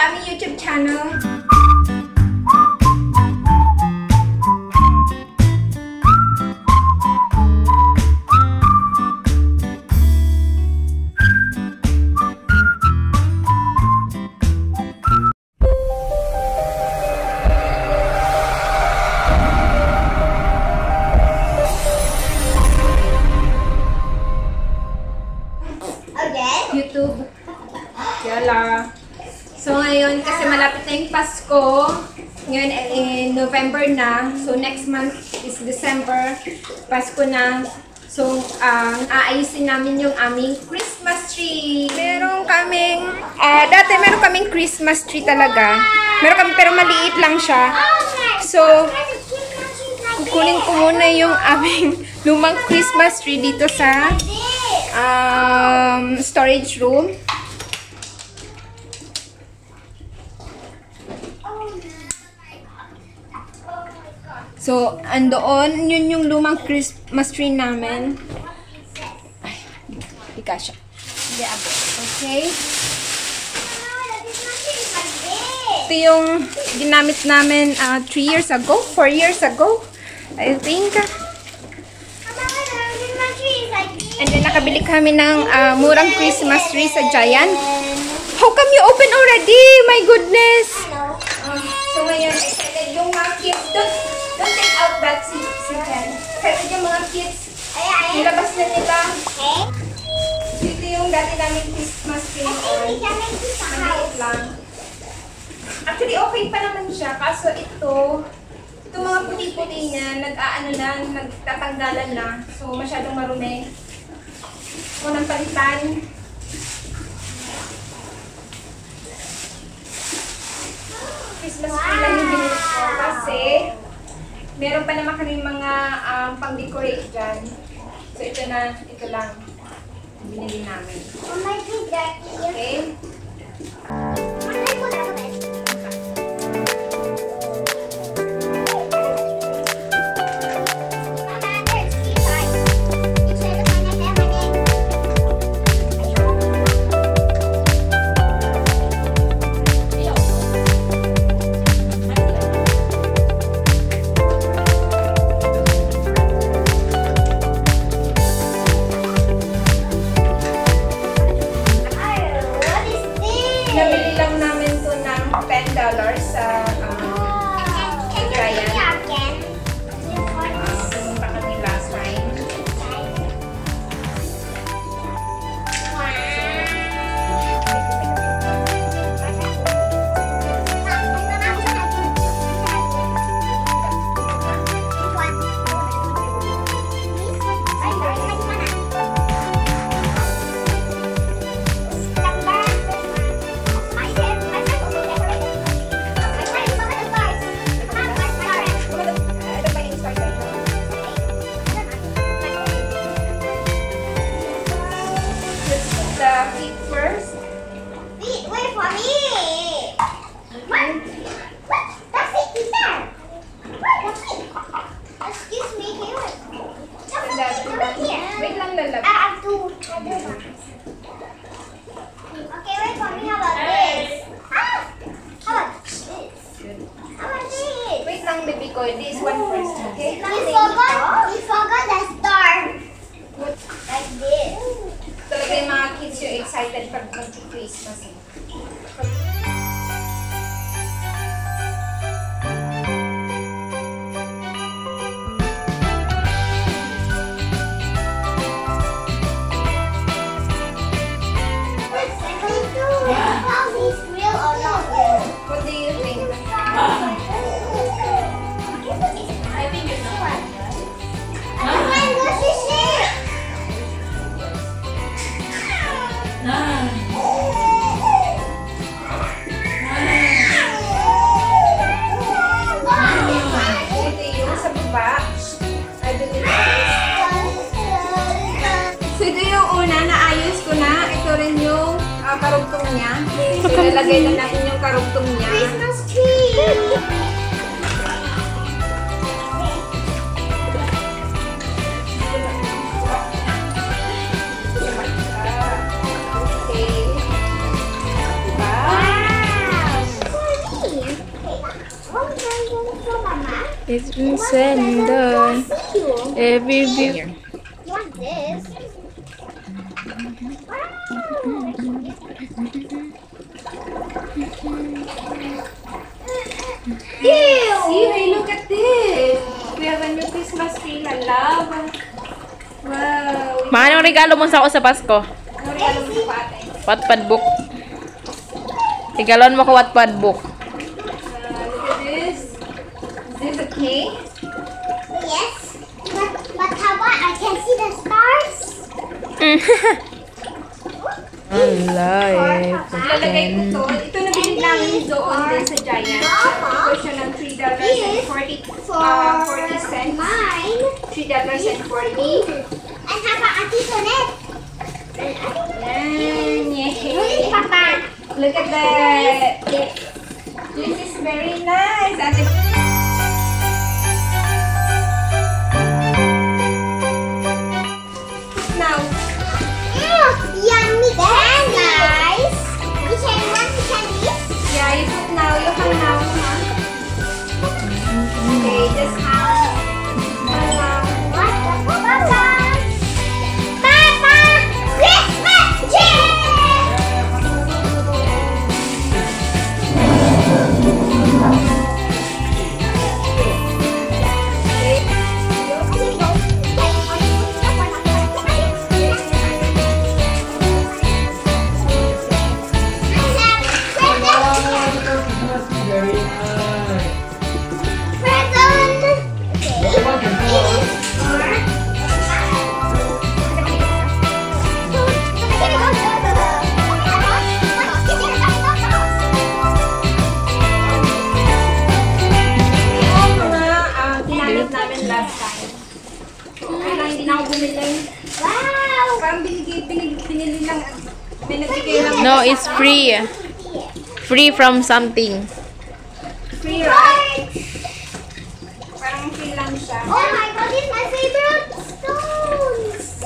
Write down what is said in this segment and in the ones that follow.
aming YouTube channel. YouTube. Yala. So ngayon, kasi malapit na yung Pasko. Ngayon, November na. So next month is December. Pasko na. So, aayusin namin yung aming Christmas tree. Meron kaming Christmas tree talaga. Meron kami, pero maliit lang siya. So, kukunin ko muna yung aming lumang Christmas tree dito sa storage room. So, andoon, yun yung lumang Christmas tree namin. Ay, di kasha. Hindi abo. Okay. Ito yung ginamit namin 3 years ago, 4 years ago, I think. And then, nakabili kami ng murang Christmas tree sa Giant. How come you open already? My goodness! So, ngayon, excited yung mga kids. Don't take out that second. Excited yung mga kids. Nilabas na nila. Ito yung dati namin Christmas tree. Maliit lang. Actually, okay pa naman siya. Kaso ito mga puti-puti niya, nagtatanggalan na. So, masyadong marumi. Unang palitan. Christmas tree lang yung binili ko kasi meron pa naman kami mga pang-decorate dyan. So, ito lang binili namin. Okay? Nabili lang namin to ng $10 sa Giant. Pumunta kami last time. Wait lang lalab. I have two other ones. Okay, wait for me. How about this? How about this? How about this? Wait lang, baby ko. This one first, okay? You forgot the star. Like this. Talaga yung mga kids yung excited pag mag-Christmas. What do you think? I think it's fun. Oh my gosh, you see? Ito yung sa baba. I don't know. So ito yung una, naayos ko na. Ito rin yung karugtong niya. So ilalagay na natin yung karugtong niya. Christmas tree! Okay. Diba? Wow! It's been said and done. Every view. You want this? Ew! See, hey, look at this. We have a new Christmas tree, I love. Wow. Anong regalo mo sa ako sa Pasko? Ano regalo mo sa ate? Wattpad book. Regalon mo ko Wattpad book. Look at this. Is this a cake? Yes. But how about I can see the stars? Alive. Ilalagay ko to. Ito nabili namin doon din sa Giant. Ito siya ng $3.40. Mine. $3.40. And how about Auntie Sonette? Yan. Who's Papa? Look at that. This is very nice. Ate. Now, Yummy guys. We can want the candies. yeah, you put now. You hang now. Huh? Okay, just hang. Hang now. What the Papa? Papa! Christmas tree! Ginamit namin last time. So, okay lang, hindi na ako bumili. Wow! Parang binili lang. May nagbigay lang. No, it's free. Free from something. Free, right? Parang free lang siya. Oh my god, this is my favorite stones!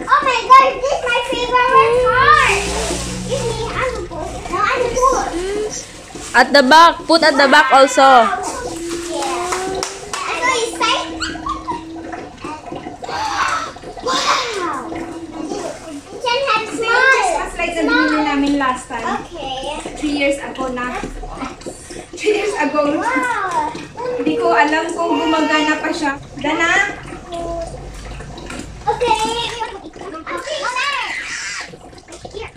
Oh my god, this is my favorite heart! Give me, I'm a boy. No, I'm a boy. At the back. Put at the back also. Yeah. So you say? Wow! You can have Same small. Christmas lights na binili namin last time. Okay. 3 years ago na. 3 years ago. Wow! Hindi ko alam kung gumagana pa siya. Dana? Okay. Okay, Mama. Here.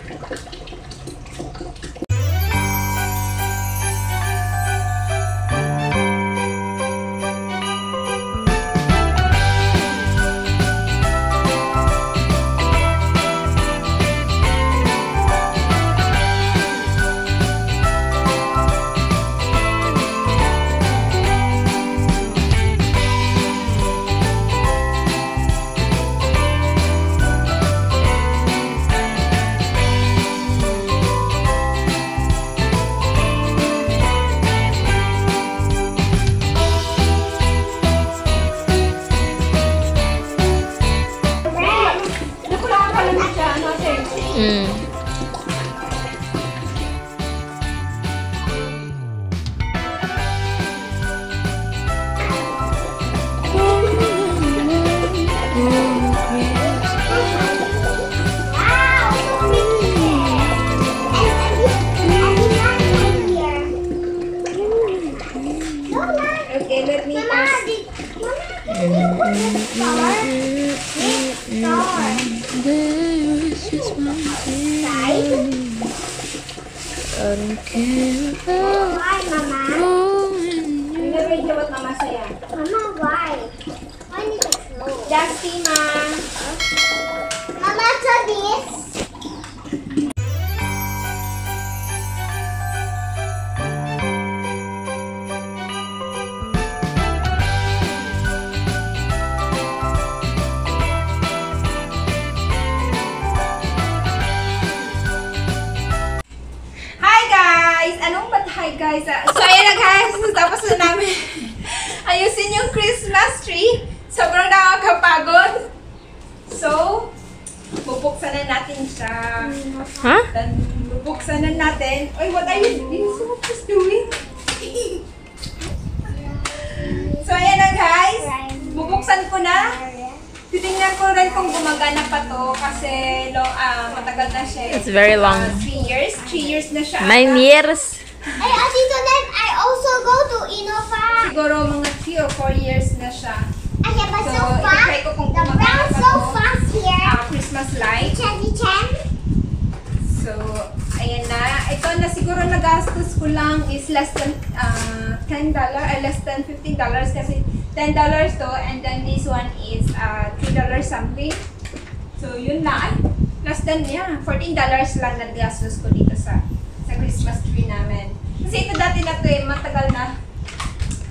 Hindi ko lang alam siya. Ano, sir? Mm. Wow, so pretty. Okay, let me ask. I don't care about Why, Mama? going. Pinarade what mama saya. Mama, why? Why need to close? Dusty, ma. Mama, so this. Hi guys! Anong ba't hi guys? So ayan na guys, tapos na namin ayusin yung Christmas tree. Sobrang nakakapagod. So, bubuksan na natin siya. Huh? Then, bubuksan na natin. Oy, what are you doing? So gumagana pa to kasi matagal na siya. It's very long. 3 years. 3 years na siya. 9 years. Hey, Tito Ned, I also go to Innova. Siguro mga 3 or 4 years na siya. Yeah, but so i-try ko fast. kung The gumagana brown's pa so to. fast here. Christmas light. Chen. So, ayan na. Ito na siguro nagastos ko lang is less than $10 less than $15 kasi $10 to, and then this one is $3 something. So, yun lang. Less than, $14 lang nagastos ko dito sa Christmas tree namin. Kasi ito dati na to matagal na.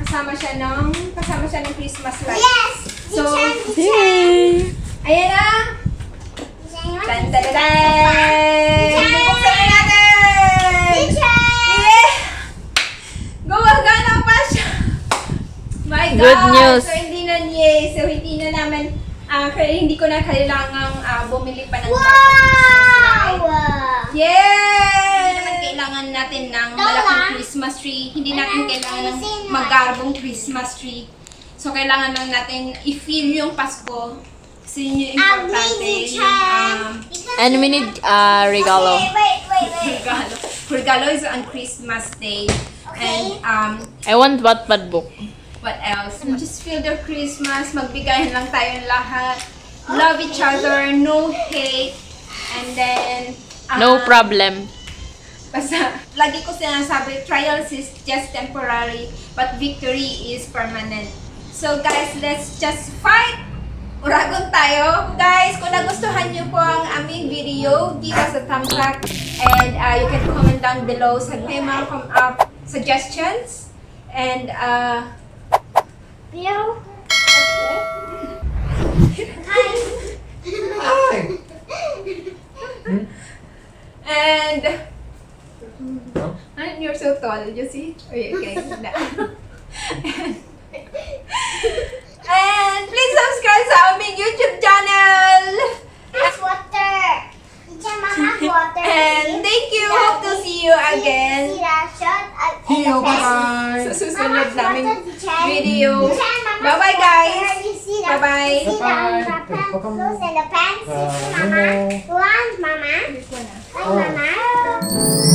Kasama siya ng Christmas light. Yes! So, Yay! ayan na! Tan-tan-tan! Bubuksan na natin! Yeah! Gumagana pa siya! My God! Good news. So, hindi na namin, hindi ko na kailangang bumili pa ng Wow! Yeah! Hindi naman kailangan natin ng malaking Christmas tree. Hindi natin kailangan ng magarbong Christmas tree. So, kailangan lang natin i-feel yung Pasko. Kasi yun yung importante. And we need regalo. Wait. Regalo is on Christmas Day. Okay. And I want Wattpad book. what else? Just feel the Christmas. Magbigayan lang tayong lahat. Love each other. No hate. And then No problem. basta, lagi ko sinasabi, trials is just temporary, but victory is permanent. So guys, let's just fight! Uragon tayo! Guys, kung nagustuhan nyo po ang aming video, give us a thumbs up. And you can comment down below sa mga suggestions. And Bill? Hi. And you're so tall, you see? Okay. And please subscribe sa aming YouTube channel. It's water. Teacher, Mama, water. And thank you. Hope to see you again See that shot? See you, bye-bye. sa susunod naming Teacher, video. Mama, Bye-bye, guys. You see that? Bye-bye. See Bye-bye. that? Welcome. Close in the pants. Memo. Mama. One, Mama. Bye, Mama.